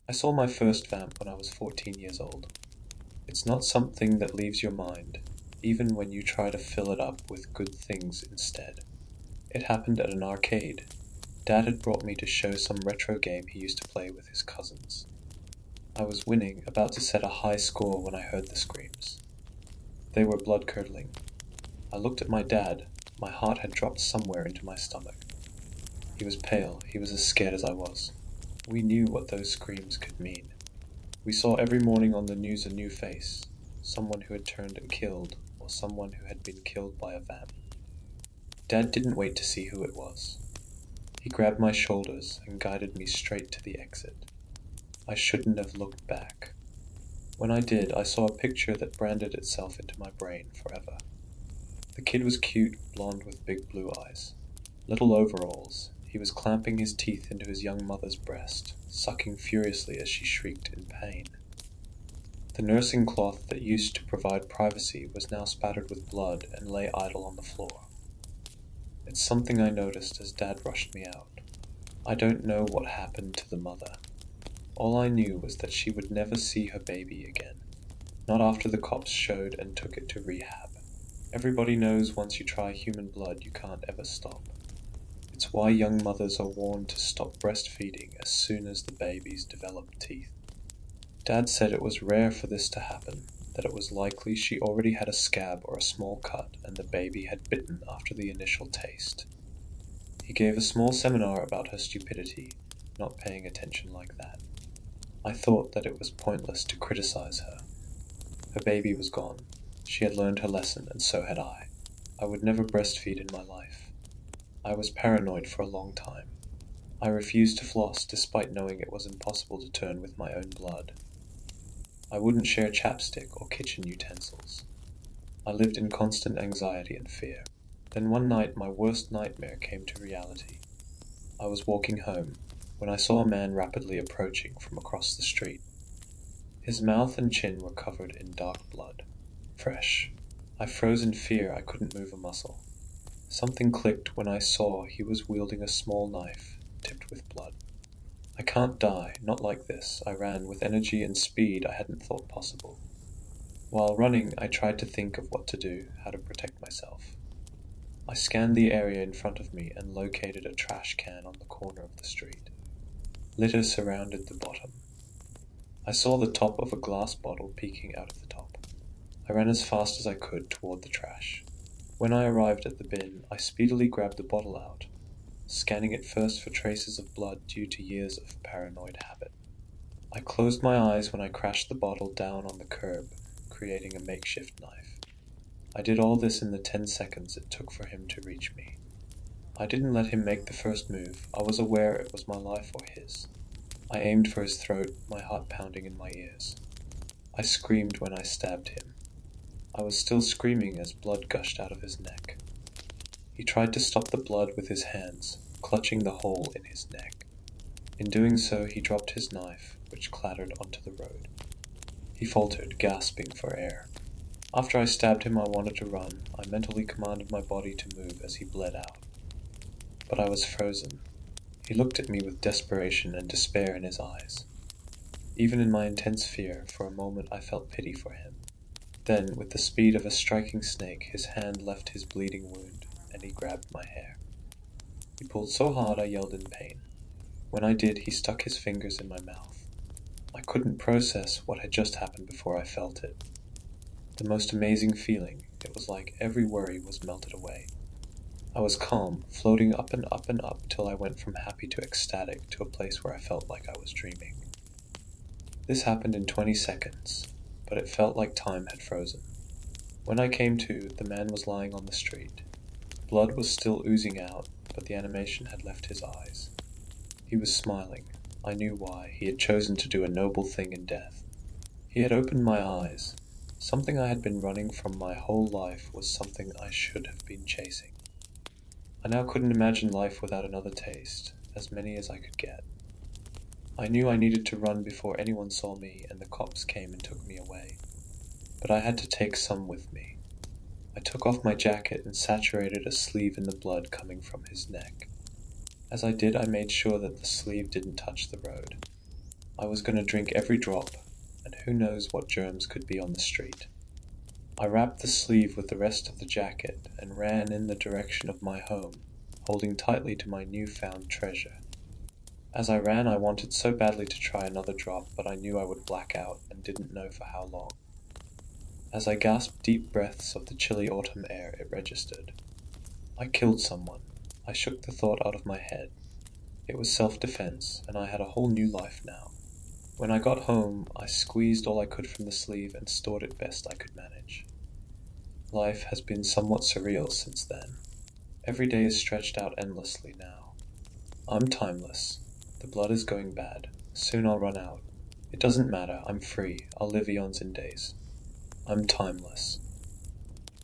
I saw my first vamp when I was 14 years old. It's not something that leaves your mind, even when you try to fill it up with good things instead. It happened at an arcade. Dad had brought me to show some retro game he used to play with his cousins. I was winning, about to set a high score when I heard the screams. They were blood-curdling. I looked at my dad. My heart had dropped somewhere into my stomach. He was pale. He was as scared as I was. We knew what those screams could mean. We saw every morning on the news a new face, someone who had turned and killed, or someone who had been killed by a vamp. Dad didn't wait to see who it was. He grabbed my shoulders and guided me straight to the exit. I shouldn't have looked back. When I did, I saw a picture that branded itself into my brain forever. The kid was cute, blonde with big blue eyes. Little overalls. He was clamping his teeth into his young mother's breast, sucking furiously as she shrieked in pain. The nursing cloth that used to provide privacy was now spattered with blood and lay idle on the floor. It's something I noticed as Dad rushed me out. I don't know what happened to the mother. All I knew was that she would never see her baby again, not after the cops showed and took it to rehab. Everybody knows once you try human blood you can't ever stop. It's why young mothers are warned to stop breastfeeding as soon as the babies develop teeth. Dad said it was rare for this to happen, that it was likely she already had a scab or a small cut and the baby had bitten after the initial taste. He gave a small seminar about her stupidity, not paying attention like that. I thought that it was pointless to criticize her. Her baby was gone. She had learned her lesson, and so had I. I would never breastfeed in my life. I was paranoid for a long time. I refused to floss despite knowing it was impossible to turn with my own blood. I wouldn't share chapstick or kitchen utensils. I lived in constant anxiety and fear. Then one night my worst nightmare came to reality. I was walking home when I saw a man rapidly approaching from across the street. His mouth and chin were covered in dark blood. Fresh. I froze in fear. I couldn't move a muscle. Something clicked when I saw he was wielding a small knife, tipped with blood. I can't die, not like this. I ran with energy and speed I hadn't thought possible. While running, I tried to think of what to do, how to protect myself. I scanned the area in front of me and located a trash can on the corner of the street. Litter surrounded the bottom. I saw the top of a glass bottle peeking out of the top. I ran as fast as I could toward the trash. When I arrived at the bin, I speedily grabbed the bottle out, scanning it first for traces of blood due to years of paranoid habit. I closed my eyes when I crashed the bottle down on the curb, creating a makeshift knife. I did all this in the 10 seconds it took for him to reach me. I didn't let him make the first move. I was aware it was my life or his. I aimed for his throat, my heart pounding in my ears. I screamed when I stabbed him. I was still screaming as blood gushed out of his neck. He tried to stop the blood with his hands, clutching the hole in his neck. In doing so, he dropped his knife, which clattered onto the road. He faltered, gasping for air. After I stabbed him, I wanted to run. I mentally commanded my body to move as he bled out. But I was frozen. He looked at me with desperation and despair in his eyes. Even in my intense fear, for a moment I felt pity for him. Then, with the speed of a striking snake, his hand left his bleeding wound, and he grabbed my hair. He pulled so hard I yelled in pain. When I did, he stuck his fingers in my mouth. I couldn't process what had just happened before I felt it. The most amazing feeling. It was like every worry was melted away. I was calm, floating up and up and up till I went from happy to ecstatic to a place where I felt like I was dreaming. This happened in 20 seconds, but it felt like time had frozen. When I came to, the man was lying on the street. Blood was still oozing out, but the animation had left his eyes. He was smiling. I knew why. He had chosen to do a noble thing in death. He had opened my eyes. Something I had been running from my whole life was something I should have been chasing. I now couldn't imagine life without another taste, as many as I could get. I knew I needed to run before anyone saw me and the cops came and took me away. But I had to take some with me. I took off my jacket and saturated a sleeve in the blood coming from his neck. As I did, I made sure that the sleeve didn't touch the road. I was going to drink every drop, and who knows what germs could be on the street. I wrapped the sleeve with the rest of the jacket and ran in the direction of my home, holding tightly to my new-found treasure. As I ran, I wanted so badly to try another drop, but I knew I would black out and didn't know for how long. As I gasped deep breaths of the chilly autumn air, it registered. I killed someone. I shook the thought out of my head. It was self-defense, and I had a whole new life now. When I got home, I squeezed all I could from the sleeve and stored it best I could manage. Life has been somewhat surreal since then. Every day is stretched out endlessly now. I'm timeless. The blood is going bad. Soon I'll run out. It doesn't matter. I'm free. I'll live eons in days. I'm timeless.